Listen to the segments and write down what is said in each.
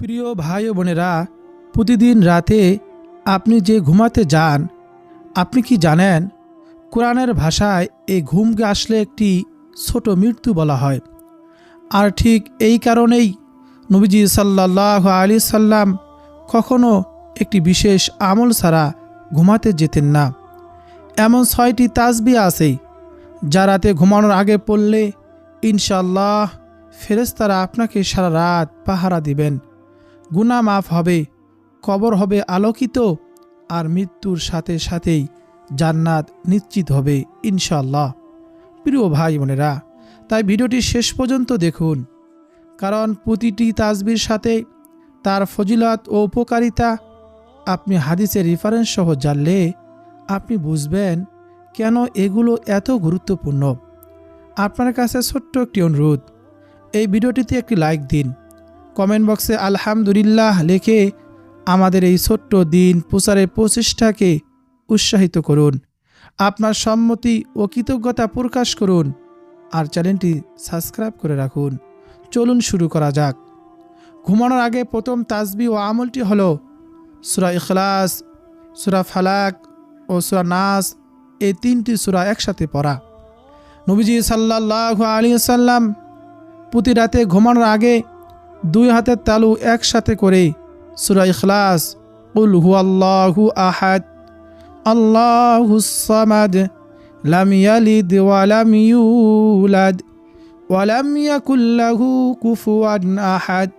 প্রিয় ভাই ও বোনেরা, প্রতিদিন রাতে আপনি যে ঘুমাতে যান, আপনি কি জানেন কোরআনের ভাষায় এই ঘুমকে আসলে একটি ছোট মৃত্যু বলা হয়। আর ঠিক এই কারণেই নবীজি সাল্লাল্লাহু আলাইহি সাল্লাম কখনো একটি বিশেষ আমল ছাড়া ঘুমাতে যেতেন না। এমন 6টি তাসবিহ আছে যা রাতে ঘুমানোর আগে পড়লে ইনশাআল্লাহ ফেরেশতারা আপনাকে সারা রাত পাহারা দিবেন। গুনাহ মাফ হবে, কবর হবে আলোকিত, আর মৃত্যুর সাথে সাথেই জান্নাত নিশ্চিত হবে ইনশাআল্লাহ। প্রিয় ভাই বোনেরা, তাই ভিডিওটি শেষ পর্যন্ত দেখুন, কারণ প্রতিটি তাসবিহর সাথে তার ফজিলত ও উপকারিতা আপনি হাদিসের রেফারেন্স সহ জানলে আপনি বুঝবেন কেন এগুলো এত গুরুত্বপূর্ণ। আপনার কাছে ছোট্ট একটি অনুরোধ, এই ভিডিওটিতে একটি লাইক দিন, কমেন্ট বক্সে আলহামদুলিল্লাহ লিখে আমাদের এই ছোট্ট দিন প্রচারের প্রচেষ্টাকে উৎসাহিত করুন। আপনার সম্মতি ও কৃতজ্ঞতা প্রকাশ করুন, আর চ্যানেলটি সাবস্ক্রাইব করে রাখুন। চলুন শুরু করা যাক। ঘুমানোর আগে প্রথম তাসবিহ ও আমলটি হলো সূরা ইখলাস, সূরা ফালাক ও সূরা নাস, এই 3টি সূরা একসাথে পড়া। নবীজি সাল্লাল্লাহু আলাইহি সাল্লাম প্রতি রাতে ঘুমানোর আগে 2 হাতের তালু একসাথে করে সূরা ইখলাস, কুল হুয়াল্লাহু আহাদ, আল্লাহুস সামাদ, লাম ইয়ালিদ ওয়া লাম ইউলাদ ওয়া লাম ইয়াকুল লাহু কুফুয়ান আহাদ,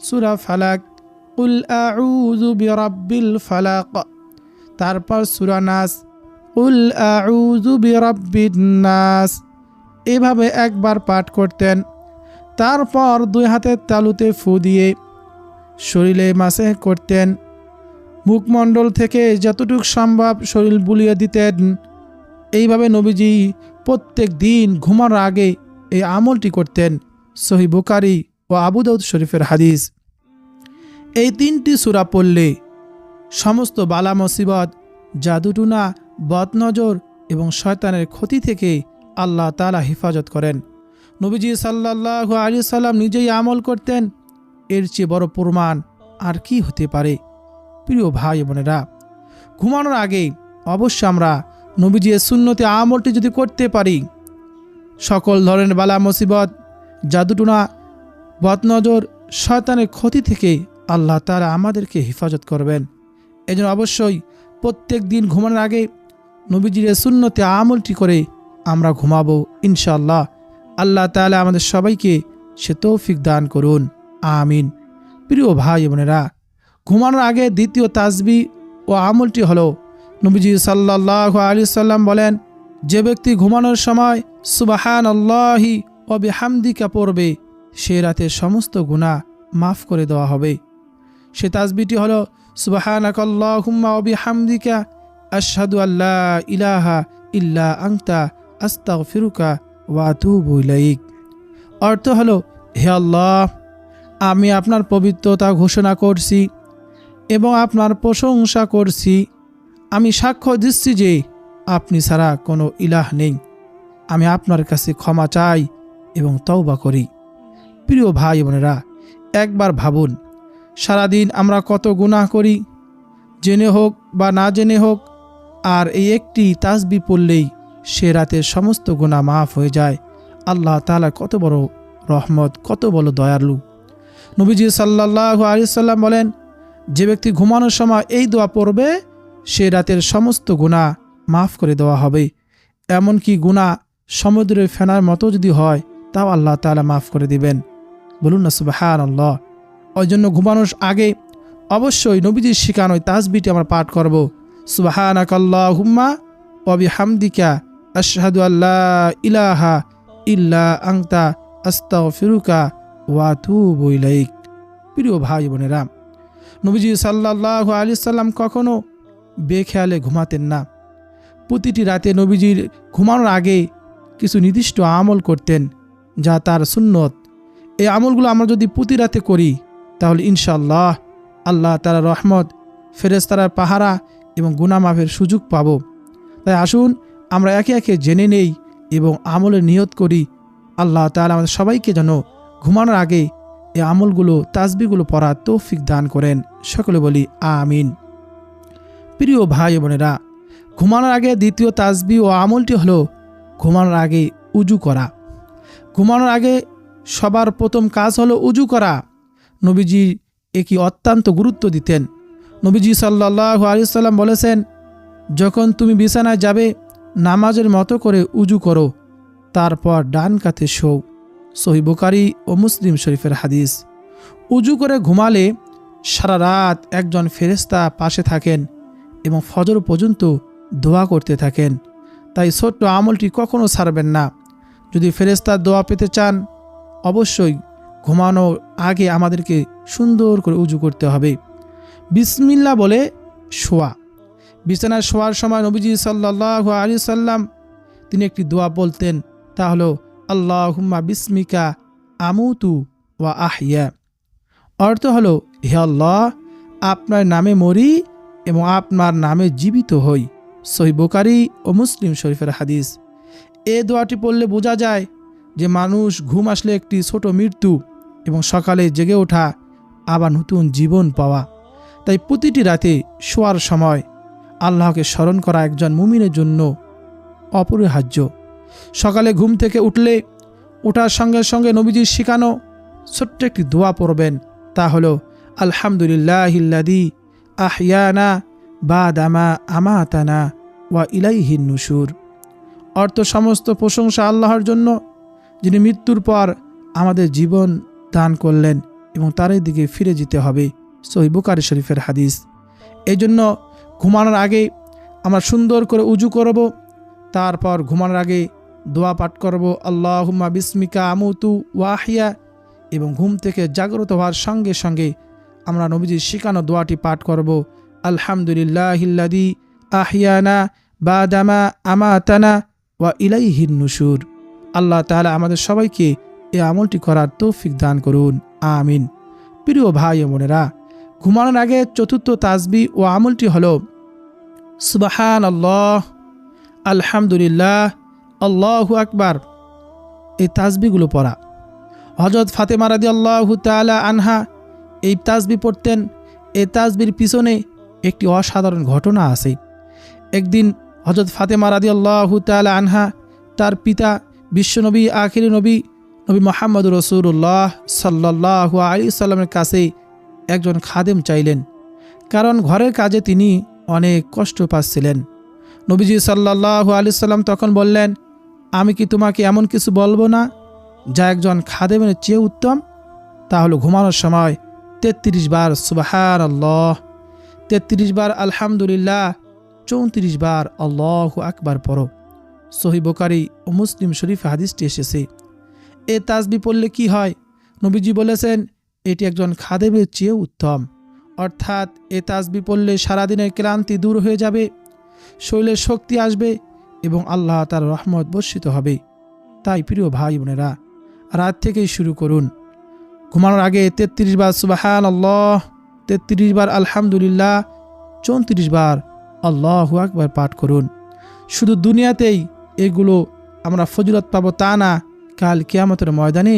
সূরা ফালাক, কুল আউযু বিরাব্বিল ফালাক, তারপর সূরা নাস, কুল আউযু বিরাব্বিন নাস। এভাবে একবার পাঠ করতেন। তারপর 2 হাতের তালুতে ফু দিয়ে শরীরে মাসেহ করতেন। মুখমণ্ডল থেকে যতটুকু সম্ভব শরীর বুলিয়ে দিতেন। এইভাবে নবীজি প্রত্যেক দিন ঘুমানোর আগে এই আমলটি করতেন। সহিহ বুখারী ও আবু দাউদ শরীফের হাদিস। এই 3টি সূরা পড়লে সমস্ত বালা মুসিবত, জাদুটুনা, বদনজর এবং শয়তানের ক্ষতি থেকে আল্লাহ তাআলা হেফাজত করেন। নবীজি সাল্লাল্লাহু আলাইহি সাল্লাম নিজেই আমল করতেন। এর চেয়ে বড় প্রমাণ আর কি হতে পারে? প্রিয় ভাই বোনেরা, ঘুমানোর আগে অবশ্যই আমরা নবীজির সুন্নতে আমলটি যদি করতে পারি, সকল ধরনের বালা মুসিবত, জাদুটুনা, বদনজর, শয়তানের ক্ষতি থেকে আল্লাহ তাআলা আমাদেরকে হেফাজত করবেন। এজন্য অবশ্যই প্রত্যেক দিন ঘুমানোর আগে নবীজির সুন্নতে আমলটি করে আমরা ঘুমাবো ইনশাআল্লাহ। আল্লাহ তাআলা আমাদের সবাইকে সে তৌফিক দান করুন, আমিন। প্রিয় ভাই বোনেরা, ঘুমানোর আগে দ্বিতীয় তাসবিহ ও আমলটি হলো নবীজি সাল্লাল্লাহু আলাইহি সাল্লাম বলেন, যে ব্যক্তি ঘুমানোর সময় সুবহানাল্লাহি ওয়া বিহামদিকা পড়বে, সে রাতের সমস্ত গুনাহ মাফ করে দেওয়া হবে। সে তাসবিহটি হলো সুবহানাকাল্লাহুম্মা ওয়া বিহামদিকা আশহাদু আল্লা ইলাহা ইল্লা আনতা আস্তাগফিরুকা ওয়া আতুবু ইলাইক। অর্থ হলো, হে আল্লাহ, আমি আপনার পবিত্রতা ঘোষণা করছি এবং আপনার প্রশংসা করছি। আমি সাক্ষ্য দিচ্ছি যে আপনি ছাড়া কোনো ইলাহ নেই। আমি আপনার কাছে ক্ষমা চাই এবং তওবা করি। প্রিয় ভাই বোনেরা, একবার ভাবুন, সারাদিন আমরা কত গুনাহ করি, জেনে হোক বা না জেনে হোক, আর এই একটি তাসবিহ পড়লেই সে রাতের সমস্ত গুনাহ মাফ হয়ে যায়। আল্লাহ তাআলা কত বড় রহমত, কত বড় দয়ালু। নবীজি সাল্লাল্লাহু আলাইহি সাল্লাম বলেন, যে ব্যক্তি ঘুমানোর সময় এই দোয়া পড়বে, সে রাতের সমস্ত গুনাহ মাফ করে দেওয়া হবে। এমনকি গুনাহ সমুদ্রের ফেনার মতো যদি হয়, তাও আল্লাহ তাআলা মাফ করে দিবেন। বলুন না সুবহানাল্লাহ। ওই জন্য ঘুমানোর আগে অবশ্যই নবীজির শিখানো তাসবিহটি আমরা পাঠ করব। সুবহানাকাল্লাহুম্মা ওয়া বিহামদিকা আশহাদু আল্লা ইলাহা ইল্লা আনতা আস্তাগফিরুকা ওয়া আতুবু ইলাইক। প্রিয় ভাই বোনেরা, নবীজি সাল্লাল্লাহু আলাইহি সাল্লাম কখনো বেখেয়ালে ঘুমাতেন না। প্রতিটি রাতে নবীজির ঘুমানোর আগে কিছু নির্দিষ্ট আমল করতেন, যা তার সুন্নত। এই আমলগুলো আমরা যদি প্রতি রাতে করি, তাহলে ইনশাআল্লাহ আল্লাহ তাআলার রহমত, ফেরেশতার পাহারা এবং গুনাহ মাফের সুযোগ পাব। তাই আসুন আমরা একে একে জেনে নেই এবং আমলের নিয়ত করি। আল্লাহ তাআলা আমাদের সবাইকে যেন ঘুমানোর আগে এই আমলগুলো তাসবিহগুলো পড়ার তৌফিক দান করেন। সকলে বলি আমিন। প্রিয় ভাই বোনেরা, ঘুমানোর আগে দ্বিতীয় তাসবিহ ও আমলটি হলো ঘুমানোর আগে উজু করা। ঘুমানোর আগে সবার প্রথম কাজ হলো উজু করা। নবীজি একে অত্যন্ত গুরুত্ব দিতেন। নবীজি সাল্লাল্লাহু আলাইহি ওয়াসাল্লাম বলেছেন, যখন তুমি বিছানায় যাবে নামাজের মতো করে উজু করো, তারপর ডান কাতে শোও। সহিহ বুখারী ও মুসলিম শরীফের হাদিস। উজু করে ঘুমালে সারা রাত একজন ফেরেশতা পাশে থাকেন এবং ফজর পর্যন্ত দোয়া করতে থাকেন। তাই ছোট্ট আমলটি কখনো ছাড়বেন না। যদি ফেরেশতার দোয়া পেতে চান, অবশ্যই ঘুমানোর আগে আমাদেরকে সুন্দর করে উজু করতে হবে। বিসমিল্লাহ বলে শোয়া। বিছানায় শোয়ার সময় নবীজি সাল্লাল্লাহু আলাইহি সাল্লাম তিনি একটি দোয়া বলতেন, তা হলো আল্লাহুম্মা বিসমিকা আমুতু ওয়া আহইয়া। অর্থ হলো, হে আল্লাহ, আপনার নামে মরি এবং আপনার নামে জীবিত হই। সহিহ বুখারী ও মুসলিম শরীফের হাদিস। এই দোয়াটি পড়লে বোঝা যায় যে মানুষ ঘুম আসলে একটি ছোট মৃত্যু এবং সকালে জেগে ওঠা আবার নতুন জীবন পাওয়া। তাই প্রতিটি রাতে শোয়ার সময় আল্লাহকে স্মরণ করা একজন মুমিনের জন্য অপরিহার্য। সকালে ঘুম থেকে ওঠার সঙ্গে সঙ্গে নবীজির শিখানো ছোট্ট একটি দোয়া পড়বেন, তা হলো আলহামদুলিল্লাহিল্লাযী আহইয়ানা বাদামা আমাতানা ওয়া ইলাইহিন নুশুর। অর্থ, সমস্ত প্রশংসা আল্লাহর জন্য, যিনি মৃত্যুর পর আমাদের জীবন দান করলেন এবং তারই দিকে ফিরে যেতে হবে। সহিহ বুখারী শরীফের হাদিস। এই জন্য ঘুমানোর আগে আমরা সুন্দর করে উজু করব, তারপর ঘুমানোর আগে দোয়া পাঠ করব আল্লাহুম্মা বিসমিকা আমুতু ওয়া আহইয়া, এবং ঘুম থেকে জাগ্রত হওয়ার সঙ্গে সঙ্গে আমরা নবীজির শিখানো দোয়াটি পাঠ করব আলহামদুলিল্লাহিল্লাযী আহইয়ানা বাদামা আমাতানা ওয়া ইলাইহিন নুশুর। আল্লাহ তাআলা আমাদের সবাইকে এই আমলটি করার তৌফিক দান করুন, আমিন। প্রিয় ভাই ও বোনেরা, ঘুমানোর আগে চতুর্থ তাসবিহ ও আমলটি হলো সুবহানাল্লাহ, আলহামদুলিল্লাহ, আল্লাহু আকবার। এই তাসবিহগুলো পড়া। হযরত ফাতেমা রাদিয়াল্লাহু তাআলা আনহা এই তাসবিহ পড়তেন। এই তাসবিহর পিছনে একটি অসাধারণ ঘটনা আছে। একদিন হযরত ফাতেমা রাদিয়াল্লাহু তাআলা আনহা তার পিতা বিশ্বনবী আখিরি নবী মুহাম্মদুর রাসূলুল্লাহ সাল্লাল্লাহু আলাইহি সাল্লামের কাছে একজন খাদেম চাইলেন, কারণ ঘরের কাজে তিনি অনেক কষ্ট পাচ্ছিলেন। নবীজি সাল্লাল্লাহু আলাইহি সাল্লাম তখন বললেন, আমি কি তোমাকে এমন কিছু বলবো না যা একজন খাদেমের চেয়ে উত্তম? তা হলো ঘুমানোর সময় 33 বার সুবহানাল্লাহ, 33 বার আলহামদুলিল্লাহ, 34 বার আল্লাহু আকবার পড়ো। সহিহ বুখারী ও মুসলিম শরীফে হাদিসটি এসেছে। এ তাসবিহ পড়লে কি হয়? নবীজি বলেছেন এটি একজন খাদেমের চেয়ে উত্তম। অর্থাৎ এ তাসবিহ পড়লে সারাদিনের ক্লান্তি দূর হয়ে যাবে, শরীরে শক্তি আসবে এবং আল্লাহ তার রহমত বর্ষিত হবে। তাই প্রিয় ভাই বোনেরা, রাত থেকেই শুরু করুন। ঘুমানোর আগে 33 বার সুবহানাল্লাহ, 33 বার আলহামদুলিল্লাহ, 34 বার আল্লাহু আকবার পাঠ করুন। শুধু দুনিয়াতেই এগুলো আমরা ফজিলত পাবো তা না, কাল কিয়ামতের ময়দানে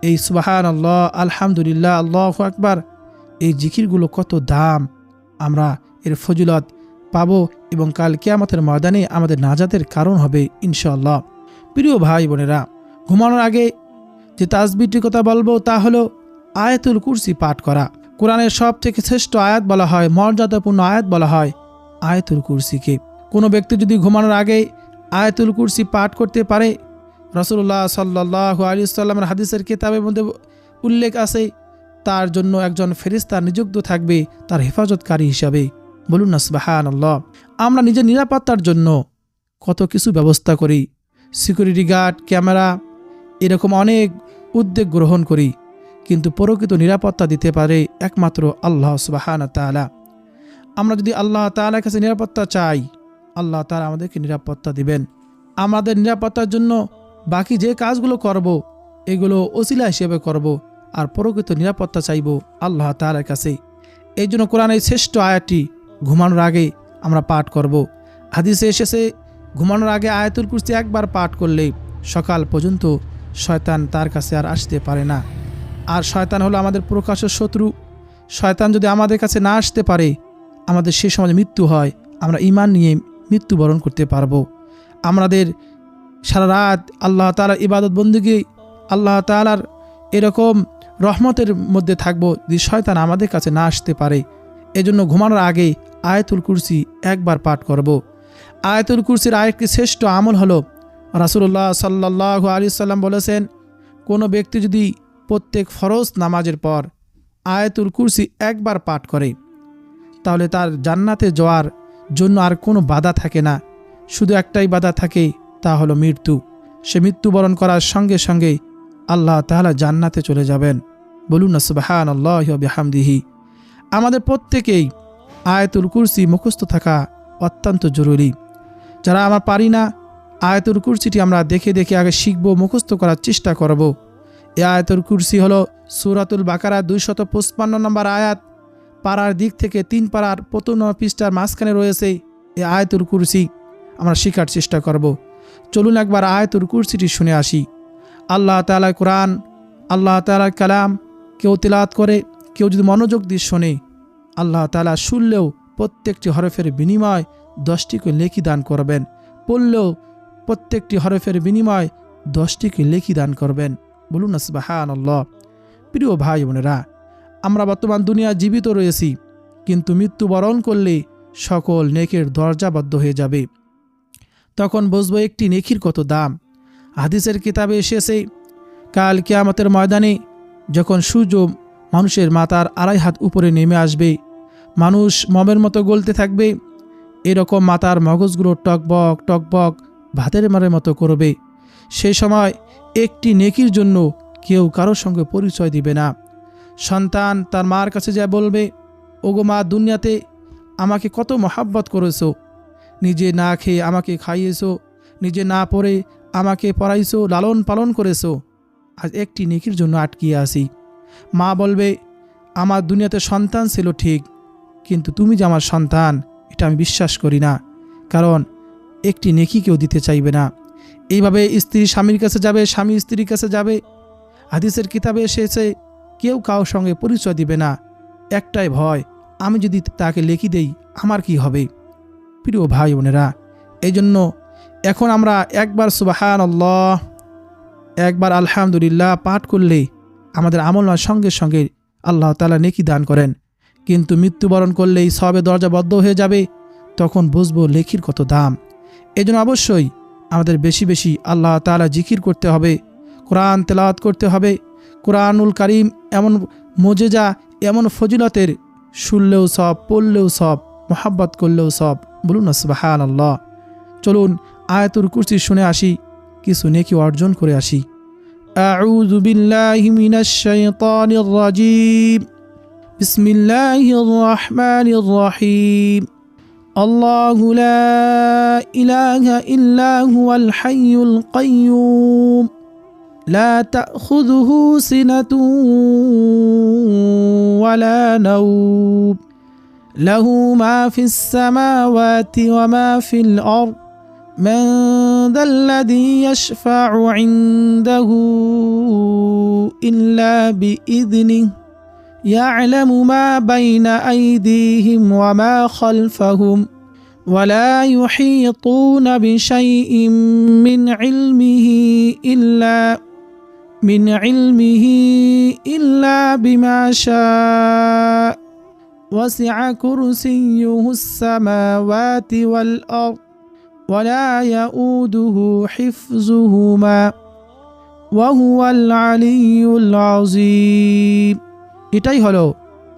এই সুবহানাল্লাহ, আলহামদুলিল্লাহ, আল্লাহু আকবার এই জিকিরগুলো কত দাম, আমরা এর ফজিলত পাবো এবং কাল কিয়ামতের ময়দানে আমাদের নাজাতের কারণ হবে ইনশাআল্লাহ। প্রিয় ভাই বোনেরা, ঘুমানোর আগে যে তাসবিহটির কথা বলবো তা হলো আয়াতুল কুরসি পাঠ করা। কোরআনের সব থেকে শ্রেষ্ঠ আয়াত বলা হয়, মর্যাদাপূর্ণ আয়াত বলা হয় আয়াতুল কুরসিকে। কোনো ব্যক্তি যদি ঘুমানোর আগে আয়াতুল কুরসি পাঠ করতে পারে, রাসূলুল্লাহ সাল্লাল্লাহু আলাইহি সাল্লামের হাদিসের কিতাবের মধ্যে উল্লেখ আছে, তার জন্য একজন ফেরেশতা নিযুক্ত থাকবে তার হেফাজতকারী হিসাবে। বলুন না সুবহানাল্লাহ। আমরা নিজের নিরাপত্তার জন্য কত কিছু ব্যবস্থা করি, সিকিউরিটি গার্ড, ক্যামেরা, এরকম অনেক উদ্যোগ গ্রহণ করি, কিন্তু প্রকৃত নিরাপত্তা দিতে পারে একমাত্র আল্লাহ সুবহানাহু ওয়া তাআলা। আমরা যদি আল্লাহ তাআলার কাছে নিরাপত্তা চাই, আল্লাহ তাআলা আমাদেরকে নিরাপত্তা দিবেন। আমাদের নিরাপত্তার জন্য বাকি যে কাজগুলো করব এগুলো ওসিলা হিসেবে করব, আর প্রকৃত নিরাপত্তা চাইব আল্লাহ তাআলার কাছে। এই জন্য কোরআনের শ্রেষ্ঠ আয়াতটি ঘুমানোর আগে আমরা পাঠ করব। হাদিসে এসেছে ঘুমানোর আগে আয়াতুল কুরসি একবার পাঠ করলে সকাল পর্যন্ত শয়তান তার কাছে আর আসতে পারে না। আর শয়তান হলো আমাদের প্রকাশ্য শত্রু। শয়তান যদি আমাদের কাছে না আসতে পারে, আমাদের সে সময় মৃত্যু হয়, আমরা ঈমান নিয়ে মৃত্যুবরণ করতে পারবো। আমাদের সারা রাত আল্লাহ তাআলার ইবাদত বন্দেগী, আল্লাহ তাআলার এরকম রহমতের মধ্যে থাকবো যদি শয়তান আমাদের কাছে না আসতে পারে। এজন্য ঘুমানোর আগে আয়াতুল কুরসি একবার পাঠ করব। আয়াতুল কুরসির আরেকটি শ্রেষ্ঠ আমল হলো, রাসূলুল্লাহ সাল্লাল্লাহু আলাইহি সাল্লাম বলেছেন, কোনো ব্যক্তি যদি প্রত্যেক ফরজ নামাজের পর আয়াতুল কুরসি একবার পাঠ করে, তাহলে তার জান্নাতে যাওয়ার জন্য আর কোনো বাধা থাকে না। শুধু একটাই বাধা থাকে, তা হলো মৃত্যু। সে মৃত্যুবরণ করার সঙ্গে সঙ্গে আল্লাহ তাআলা জান্নাতে চলে যাবেন। বলুন না সুবহানাল্লাহি ওয়া বিহামদিহি। আমাদের প্রত্যেকেই আয়াতুল কুরসি মুখস্থ থাকা অত্যন্ত জরুরি। যারা আমরা পারি না, আয়াতুল কুরসিটি আমরা দেখে দেখে আগে শিখব, মুখস্থ করার চেষ্টা করব। এই আয়াতুল কুরসি হলো সূরাতুল বাকারা 255 নম্বর আয়াত। পাড়ার দিক থেকে 3 পাড়ার 55 পৃষ্ঠার মাঝখানে রয়েছে এই আয়াতুল কুরসি। আমরা শেখার চেষ্টা করব। চলুন একবার আয়াতুল কুরসিটি শুনে আসি। আল্লাহ তাআলার কোরআন, আল্লাহ তাআলার কালাম কেউ তিলাওয়াত করে, কেউ যদি মনোযোগ দিয়ে শোনে, আল্লাহ তাআলা শুনলেও প্রত্যেকটি হরফের বিনিময় 10টি করে নেকি দান করবেন। পড়লেও প্রত্যেকটি হরফের বিনিময় 10টি করে নেকি দান করবেন। বলুন না সুবহানাল্লাহ। প্রিয় ভাই বোনেরা, আমরা বর্তমান দুনিয়া জীবিত রয়েছি, কিন্তু মৃত্যুবরণ করলে সকল নেকের দরজা বদ্ধ হয়ে যাবে। তখন বুঝবো একটি নেকির কত দাম। হাদিসের কিতাবে এসেছে, কাল কিয়ামতের ময়দানে যখন সূর্য মানুষের মাথার 2.5 হাত উপরে নেমে আসবে, মানুষ মমের মতো গলতে থাকবে, এরকম মাথার মগজগুলো টকবক টকবক ভাতের মারের মতো করবে। সেই সময় একটি নেকির জন্য কেউ কারোর সঙ্গে পরিচয় দিবে না। সন্তান তার মার কাছে যায় বলবে, ওগো মা, দুনিয়াতে আমাকে কত মহাব্বত করেছো, নিজে না খেয়ে আমাকে খাইয়েছো, নিজে না পড়ে আমাকে পড়াইছো, লালন পালন করেছো, আজ একটি নেকির জন্য আটকিয়ে আসি। মা বলবে, আমার দুনিয়াতে সন্তান ছিল ঠিক, কিন্তু তুমি যে আমার সন্তান এটা আমি বিশ্বাস করি না, কারণ একটি নেকি কেউ দিতে চাইবে না। এইভাবে স্ত্রী স্বামীর কাছে যাবে, স্বামী স্ত্রীর কাছে যাবে। হাদিসের কিতাবে এসেছে, কেউ কারোর সঙ্গে পরিচয় দিবে না। একটাই ভয়, আমি যদি তাকে লেখি দেই আমার কি হবে। প্রিয় ভাই বোনেরা, এই জন্য এখন আমরা একবার সুবহানাল্লাহ, একবার আলহামদুলিল্লাহ পাঠ করলে আমাদের আমলনামার সঙ্গে সঙ্গে আল্লাহ তাআলা নেকি দান করেন। কিন্তু মৃত্যুবরণ করলেই সবে দরজা বদ্ধ হয়ে যাবে, তখন বুঝবো লেখির কত দাম। এই জন্য অবশ্যই আমাদের বেশি বেশি আল্লাহ তাআলা জিকির করতে হবে, কোরআন তেলাওয়াত করতে হবে। কোরআনুল কারীম এমন মুজিজা, এমন ফজিলতের, শুনলেও সব, পড়লেও সব, মোহাব্বত করলেও সব। বলুন না সুবহানাল্লাহ। চলুন আয়াতুল কুরসি শুনে আসি, কিছু নেকি অর্জন করে আসি। আউযু বিল্লাহি মিনাশ শাইতানির রাজীম। বিসমিল্লাহির রহমানির রহিম। আল্লাহু লা ইলাহা ইল্লা হুয়াল হাইয়ুল কাইয়্যুম লা তাখুযুহু সিনাতুন ওয়ালা নাওম লাহু মা ফিস সামাওয়াতি ওয়া মা ফিল আরদ মান যাল্লাযী ইয়াশফা'ু ইনদাহু ইল্লা বিইযনিহি يعلم ما بين أيديهم وما خلفهم ولا يحيطون بشيء من علمه إلا بما شاء وسع كرسيه السماوات والأرض ولا يؤوده حفظهما وهو العلي العظيم। এটাই হলো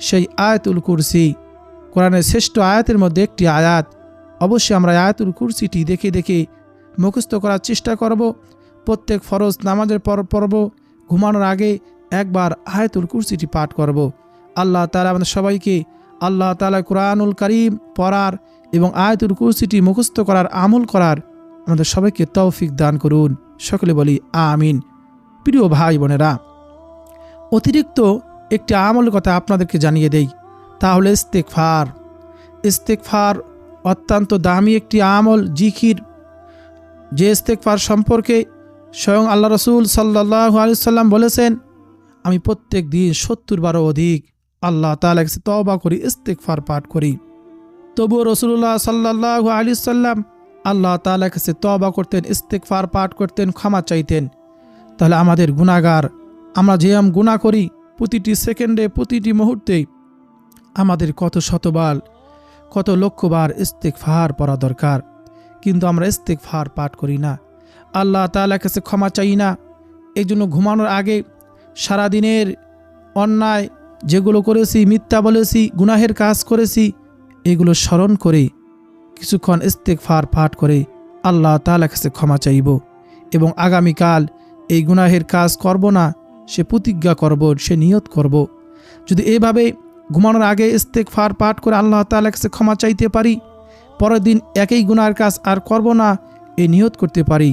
সেই আয়াতুল কুরসি, কোরআনের শ্রেষ্ঠ আয়াতের মধ্যে একটি আয়াত। অবশ্যই আমরা আয়াতুল কুরসিটি দেখে দেখে মুখস্থ করার চেষ্টা করব। প্রত্যেক ফরজ নামাজের পর পড়ব, ঘুমানোর আগে একবার আয়াতুল কুরসিটি পাঠ করব। আল্লাহ তাআলা আমাদের সবাইকে আল্লাহ তাআলা কোরআনুল কারীম পড়ার এবং আয়াতুল কুরসিটি মুখস্থ করার, আমল করার আমাদের সবাইকে তৌফিক দান করুন। সকলে বলি আমিন। প্রিয় ভাই বোনেরা, অতিরিক্ত একটি আমলের কথা আপনাদেরকে জানিয়ে দেই, তা হলো ইস্তেগফার। ইস্তেগফার অত্যন্ত দামি একটি আমল, জিকির। যে ইস্তেগফার সম্পর্কে স্বয়ং আল্লাহ রাসূল সাল্লাল্লাহু আলাইহি সাল্লাম বলেছেন, আমি প্রত্যেক দিন ৭০ বারও অধিক আল্লাহ তাআলার কাছে তওবা করি, ইস্তিগফার পাঠ করি। তবুও রাসূলুল্লাহ সাল্লাল্লাহু আলাইহি সাল্লাম আল্লাহ তাআলার কাছে তওবা করতেন, ইস্তিগফার পাঠ করতেন, ক্ষমা চাইতেন। তাহলে আমাদের গুনাহগার, আমরা যে গুনাহ করি প্রতিটি সেকেন্ডে, প্রতিটি মুহূর্তে আমাদের কত শতবার, কত লক্ষবার ইস্তিগফার পড়া দরকার, কিন্তু আমরা ইস্তিগফার পাঠ করি না, আল্লাহ তাআলার কাছে ক্ষমা চাই না। এই জন্য ঘুমানোর আগে সারাদিনের অন্যায় যেগুলো করেছি, মিথ্যা বলেছি, গুনাহের কাজ করেছি, এগুলো স্মরণ করে কিছুক্ষণ ইস্তিগফার পাঠ করে আল্লাহ তাআলার কাছে ক্ষমা চাইব এবং আগামীকাল এই গুনাহের কাজ করব না সে প্রতিজ্ঞা করব, সে নিয়ত করব। যদি এভাবে ঘুমানোর আগে ইস্তিগফার পাঠ করে আল্লাহ তাআলার কাছে ক্ষমা চাইতে পারি, পরের দিন একই গুনাহের কাজ আর করব না এই নিয়ত করতে পারি,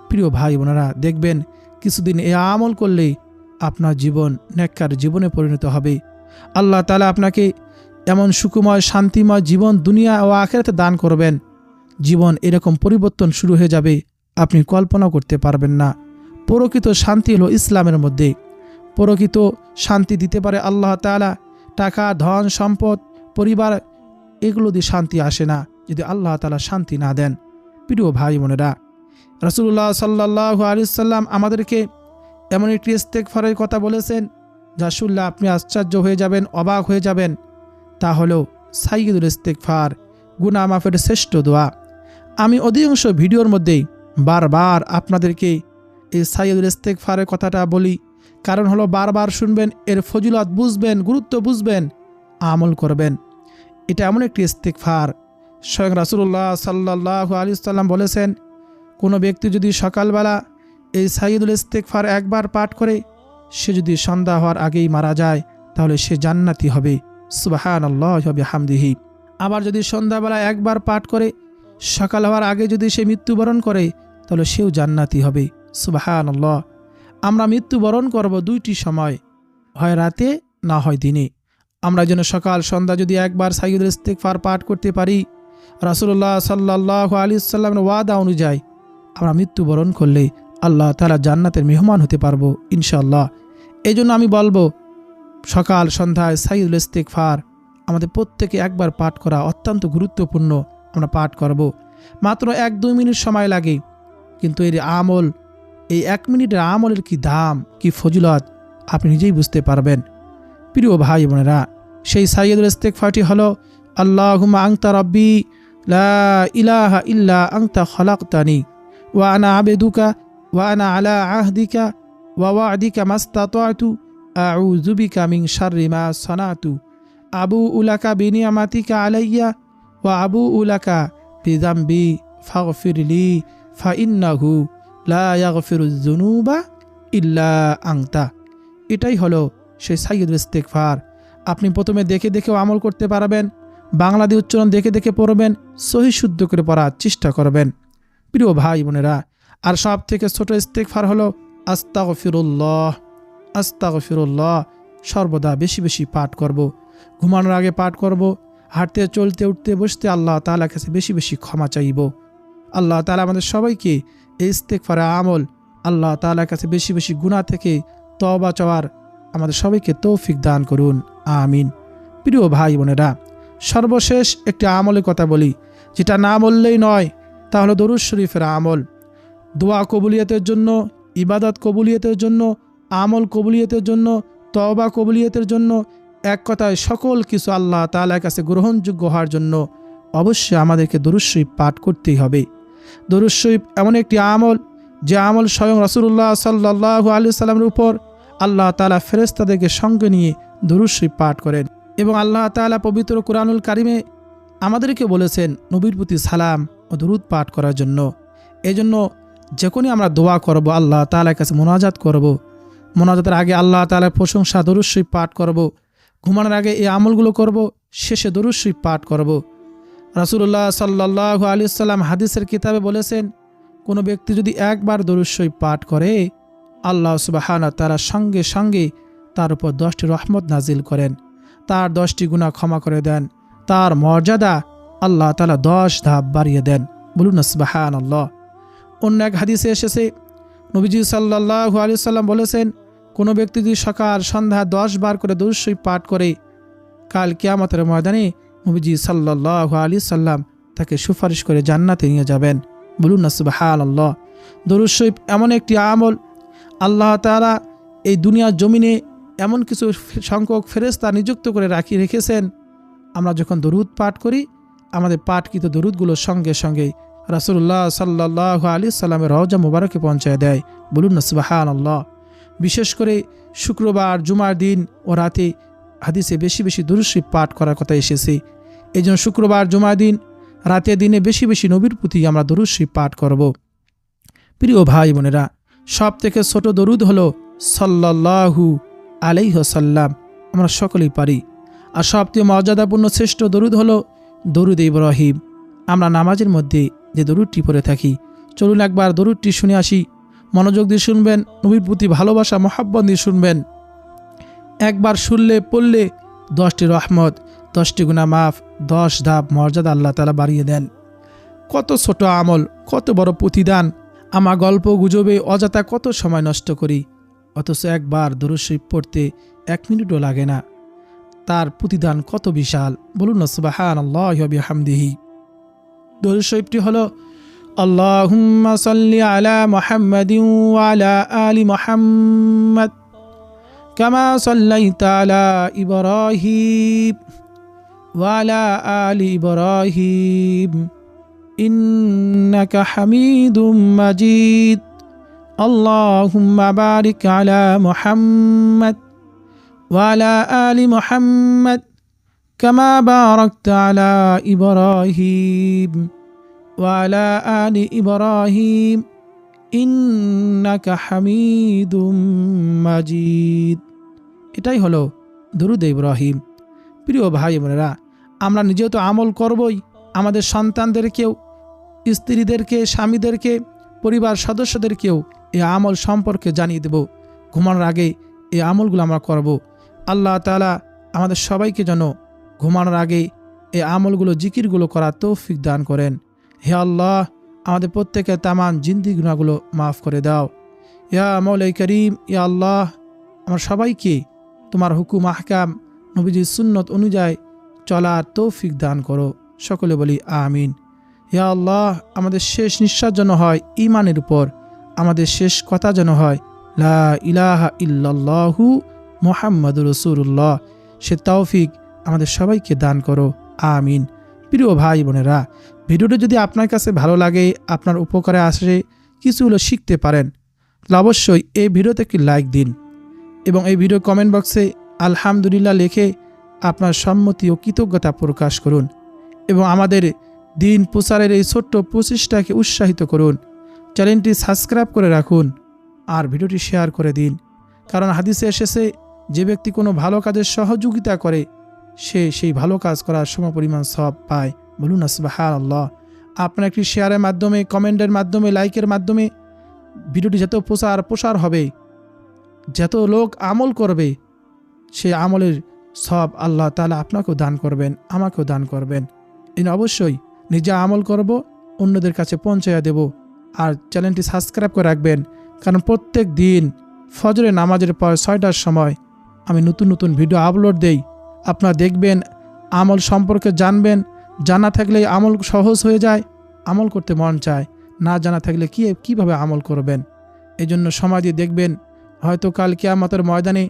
প্রিয় ভাই বোনেরা, দেখবেন কিছুদিন এ আমল করলে আপনার জীবন নেককার জীবনে পরিণত হবে। আল্লাহ তাআলা আপনাকে এমন সুখময় শান্তিময় জীবন দুনিয়া ও আখিরাতে দান করবেন, জীবন এরকম পরিবর্তন শুরু হয়ে যাবে আপনি কল্পনা করতে পারবেন না। প্রকৃত শান্তি হলো ইসলামের মধ্যে। প্রকৃত শান্তি দিতে পারে আল্লাহ তাআলা। টাকা, ধন, সম্পদ, পরিবার, এগুলো দিয়ে শান্তি আসে না যদি আল্লাহ তাআলা শান্তি না দেন। প্রিয় ভাই বোনেরা, রাসূলুল্লাহ সাল্লাল্লাহু আলাইহি সাল্লাম আমাদেরকে এমন একটি ইস্তিগফারের কথা বলেছেন যা শুনলে আপনি আশ্চর্য হয়ে যাবেন, অবাক হয়ে যাবেন। তা হলো সাইয়্যিদুল ইস্তিগফার, গুনাহ মাফের শ্রেষ্ঠ দোয়া। আমি অধিকাংশ ভিডিওর মধ্যেই বারবার আপনাদেরকে এই সাইয়্যিদুল ইস্তিগফারের কথাটা বলি, কারণ হলো বারবার শুনবেন, এর ফজিলত বুঝবেন, গুরুত্ব বুঝবেন, আমল করবেন। এটা এমন একটি ইস্তিগফার, স্বয়ং রাসূলুল্লাহ সাল্লাল্লাহু আলাইহি সাল্লাম বলেছেন, কোনো ব্যক্তি যদি সকালবেলা এই সাইয়্যিদুল ইস্তিগফার একবার পাঠ করে সে যদি সন্ধ্যা হওয়ার আগেই মারা যায় তাহলে সে জান্নাতি হবে। সুবহানাল্লাহি ওয়া বিহামদিহি। আবার যদি সন্ধ্যাবেলা একবার পাঠ করে সকাল হওয়ার আগে যদি সে মৃত্যুবরণ করে তাহলে সেও জান্নাতি হবে। সুবহানাল্লাহ। আমরা মৃত্যুবরণ করব দুইটি সময়, হয় রাতে না হয় দিনে। আমরা যেন সকাল সন্ধ্যা যদি একবার সাইয়্যিদুল ইস্তিগফার পাঠ করতে পারি, রাসূলুল্লাহ সাল্লাল্লাহু আলাইহি সাল্লামের ওয়াদা অনুযায়ী আমরা মৃত্যুবরণ করলে আল্লাহ তাআলা জান্নাতের মেহমান হতে পারবো ইনশাআল্লাহ। এই জন্য আমি বলবো, সকাল সন্ধ্যায় সাইয়্যিদুল ইস্তিগফার আমাদের প্রত্যেকে একবার পাঠ করা অত্যন্ত গুরুত্বপূর্ণ। আমরা পাঠ করব, মাত্র 1-2 মিনিট সময় লাগে, কিন্তু এর আমল, এই 1 মিনিটের আমলের কি দাম, কি ফজিলত আপনি নিজেই বুঝতে পারবেন। প্রিয় ভাই বোনেরা, সেই সাইয়্যিদুল ইস্তিগফারটি হলো, আল্লাহুম্মা আনতা রাব্বি লা ইলাহা ইল্লা আনতা খালাকতানি ওয়া আনা আবদুকা ওয়া আনা আলা আহদিকা ওয়া ওয়া'দিকা মাস্তাতা'তু আউযু বিকা মিন শাররি মা সানাতু আবুউ লাকা বিনি'মাতিকা আলাইয়া ওয়া আবুউ লাকা বিযামবি ফাগফিরলি ফাইন্নাহু লা ইয়াগফিরুয যুনুবা ইল্লা আনতা। এটাই হলো সেই সাইয়্যিদুল ইস্তিগফার। আপনি প্রথমে দেখে দেখেও আমল করতে পারবেন, বাংলাদেশ উচ্চারণ দেখে দেখে পড়বেন, সহি শুদ্ধ করে পড়ার চেষ্টা করবেন। প্রিয় ভাই বোনেরা, আর সব থেকে ছোট ইস্তিগফার হলো আস্তাগফিরুল্লাহ। আস্তাগফিরুল্লাহ সর্বদা বেশি বেশি পাঠ করব, ঘুমানোর আগে পাঠ করব, হাঁটতে চলতে উঠতে বসতে আল্লাহ তাআলার কাছে বেশি বেশি ক্ষমা চাইব। আল্লাহ তাআলা আমাদের সবাইকে এই ইস্তিগফারের আমল, আল্লাহ তাআলার কাছে বেশি বেশি গুনাহ থেকে তওবা চাওয়ার আমাদের সবাইকে তৌফিক দান করুন, আমিন। প্রিয় ভাই বোনেরা, সর্বশেষ একটি আমলের কথা বলি, যেটা না বললেই নয়, তা হলো দরুদ শরীফের আমল। দোয়া কবুলিয়তের জন্য, ইবাদত কবুলিয়তের জন্য, আমল কবুলিয়তের জন্য, তওবা কবুলিয়তের জন্য, এক কথায় সকল কিছু আল্লাহ তাআলার কাছে গ্রহণযোগ্য হওয়ার জন্য অবশ্যই আমাদেরকে দরুদ শরীফ পাঠ করতেই হবে। দরুদ শরীফ এমন একটি আমল, যে আমল স্বয়ং রাসূলুল্লাহ সাল্লাল্লাহু আলাইহি সাল্লামের উপর আল্লাহ তাআলা ফেরেশতাদেরকে সঙ্গে নিয়ে দরুদ শরীফ পাঠ করেন, এবং আল্লাহ তাআলা পবিত্র কুরআনুল কারিমে আমাদেরকে বলেছেন নবীর প্রতি সালাম ও দরুদ পাঠ করার জন্য। এজন্য যখনই আমরা দোয়া করব, আল্লাহ তাআলার কাছে মোনাজাত করব, মোনাজাতের আগে আল্লাহ তাআলার প্রশংসা দরুদ শরীফ পাঠ করব, ঘুমানোর আগে এই আমলগুলো করব, শেষে দরুদ শরীফ পাঠ করব। রাসূলুল্লাহ সাল্লাল্লাহু আলাইহি সাল্লাম হাদিসের কিতাবে বলেছেন, কোনো ব্যক্তি যদি একবার দরুদ শরীফ পাঠ করে, আল্লাহ সুবহানাহু ওয়া তাআলা সঙ্গে সঙ্গে তার উপর 10টি রহমত নাজিল করেন, তার 10টি গুনাহ ক্ষমা করে দেন, তার মর্যাদা আল্লাহ তাআলা 10 ধাপ বাড়িয়ে দেন। বলুন না সুবহানাল্লাহ। অন্য এক হাদিসে এসেছে, নবীজি সাল্লাল্লাহু আলাইহি সাল্লাম বলেছেন, কোনো ব্যক্তি যদি সকাল সন্ধ্যা 10 বার করে দরুদ শরীফ পাঠ করে, কাল কিয়ামতের ময়দানে নবীজি সাল্লাল্লাহু আলাইহি সাল্লাম তাকে সুপারিশ করে জান্নাতে নিয়ে যাবেন। বলুন না সুবহানাল্লাহ। দরুদ শরীফ এমন একটি আমল, আল্লাহ তাআলা এই দুনিয়ার জমিনে এমন কিছু সংখ্যক ফেরেশতা নিযুক্ত করে রেখেছেন, আমরা যখন দরুদ পাঠ করি আমাদের পাঠকৃত দরুদগুলোর সঙ্গে সঙ্গে রাসূলুল্লাহ সাল্লাল্লাহু আলাইহি সাল্লামের রওজা মুবারকে পৌঁছায় দেয়। বলুন না সুবহানাল্লাহ। বিশেষ করে শুক্রবার, জুমার দিন ও রাতে হাদিসে বেশি বেশি দরুদ শরীফ পাঠ করার কথা এসেছে। এই জন্য শুক্রবার, জুমার দিন, রাতে দিনে বেশি বেশি নবীর প্রতি আমরা দরুদ শরীফ পাঠ করব। প্রিয় ভাই বোনেরা, সব থেকে ছোট দরুদ হলো সাল্লাল্লাহু আলাইহি ওয়াসাল্লাম, আমরা সকলেই পারি। আর সবচেয়ে মর্যাদাপূর্ণ শ্রেষ্ঠ দরুদ হলো দরুদ ইব্রাহিম। আমরা নামাজের মধ্যে যে দরুদটি পড়ে থাকি, চলুন একবার দরুদটি শুনে আসি। মনোযোগ দিয়ে শুনবেন, নবীর প্রতি ভালোবাসা মহাব্বত দিয়ে শুনবেন। একবার শুনলে পড়লে 10টি রহমত, 10টি গুনাহ মাফ, 10 ধাপ মর্যাদা আল্লাহ তাআলা বাড়িয়ে দেন। কত ছোট আমল, কত বড় প্রতিদান। আমার গল্প গুজবে অযথা কত সময় নষ্ট করি, অথচ একবার দরুদ শরীফ পড়তে 1 মিনিটও লাগে না। তার প্রতিদান কত বিশাল। বলুন না সুবহানাল্লাহি ওয়া বিহামদিহি। দরুদ শরীফটি হলো আল্লাহুম্মা সাল্লি আলা মুহাম্মাদিন ওয়া আলা আলি মুহাম্মাদ কামা সাল্লাইতা আলা ইব্রাহিম ওয়া আলা আলি ইব্রাহিম ইন্নাকা হামিদুম মাজিদ। আল্লাহুম্মা বারিক আলা মুহাম্মাদ ওয়া আলা আলি মুহাম্মাদ কামা বারাকতা আলা ইব্রাহিম ওয়া আলা আলি ইব্রাহিম ইন্নাকা হামিদুম মাজিদ। এটাই হলো দরুদ ইব্রাহিম। প্রিয় ভাই বোনেরা, আমরা নিজেও তো আমল করবই, আমাদের সন্তানদেরকেও, স্ত্রীদেরকে, স্বামীদেরকে, পরিবার সদস্যদেরকেও এই আমল সম্পর্কে জানিয়ে দেব। ঘুমানোর আগে এই আমলগুলো আমরা করব। আল্লাহ তাআলা আমাদের সবাইকে যেন ঘুমানোর আগে এই আমলগুলো, জিকিরগুলো করার তৌফিক দান করেন। হে আল্লাহ, আমাদের প্রত্যেকের তামাম জিন্দি গুনাহগুলো মাফ করে দাও। ইয়া মাওলাই করিম, ইয়া আল্লাহ, আমার সবাইকে তোমার হুকুম আহকাম, নবীজির সুন্নত অনুযায়ী চলার তৌফিক দান করো। সকলে বলি আমিন। ইয়া আল্লাহ, আমাদের শেষ নিঃশ্বাস যেন হয় ঈমানের উপর, আমাদের শেষ কথা যেন হয় লা ইলাহা ইল্লাল্লাহু মুহাম্মাদুর রাসূলুল্লাহ। সে তৌফিক আমাদের সবাইকে দান করো, আমিন। প্রিয় ভাই বোনেরা, ভিডিওটি যদি আপনার কাছে ভালো লাগে, আপনার উপকারে আসে, কিছু হলো শিখতে পারেন, তাহলে অবশ্যই এই ভিডিওতে একটি লাইক দিন এবং এই ভিডিও কমেন্ট বক্সে আলহামদুলিল্লাহ লিখে আপনার সম্মতি ও কৃতজ্ঞতা প্রকাশ করুন এবং আমাদের দিন প্রচারের এই ছোট্ট প্রচেষ্টাকে উৎসাহিত করুন। চ্যানেলটি সাবস্ক্রাইব করে রাখুন আর ভিডিওটি শেয়ার করে দিন, কারণ হাদিসে এসেছে যে ব্যক্তি কোনো ভালো কাজের সহযোগিতা করে সে সেই ভালো কাজ করার সমপরিমাণ সওয়াব পায়। বলুন সুবহানাল্লাহ। আপনার একটি শেয়ারের মাধ্যমে, কমেন্টের মাধ্যমে, লাইকের মাধ্যমে ভিডিওটি যত প্রসার হবে, যত লোক আমল করবে, সেই আমলের সওয়াব আল্লাহ তাআলা আপনাকেও দান করবেন, আমাকেও দান করবেন। এই অবশ্যই নিজে আমল করব, অন্যদের কাছে পৌঁছাইয়া দেব। আর চ্যানেলটি সাবস্ক্রাইব করে রাখবেন, কারণ প্রত্যেক দিন ফজরের নামাজের পর 6টার সময় আমি নতুন নতুন ভিডিও আপলোড দেই। আপনারা দেখবেন, আমল সম্পর্কে জানবেন। জানা থাকলে আমল সহজ হয়ে যায়, আমল করতে মন চায়। না জানা থাকলে কীভাবে আমল করবেন? এই জন্য সময় দিয়ে দেখবেন, হয়তো কাল কিয়ামতের ময়দানে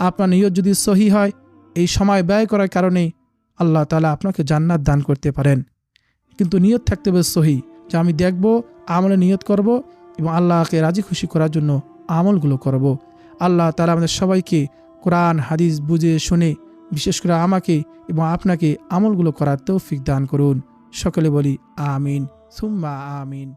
আপনার নিয়ত যদি সহি হয়, এই সময় ব্যয় করার কারণে আল্লাহ তাআলা আপনাকে জান্নাত দান করতে পারেন। কিন্তু নিয়ত থাকতে হবে সহি, যে আমি দেখব, আমলে নিয়ত করব এবং আল্লাহকে রাজি খুশি করার জন্য আমলগুলো করব। আল্লাহ তাআলা আমাদের সবাইকে কোরআন হাদিস বুঝে শুনে, বিশেষ করে আমাকে এবং আপনাকে আমলগুলো করার তৌফিক দান করুন। সকলে বলি আমিন সুম্মা আমিন।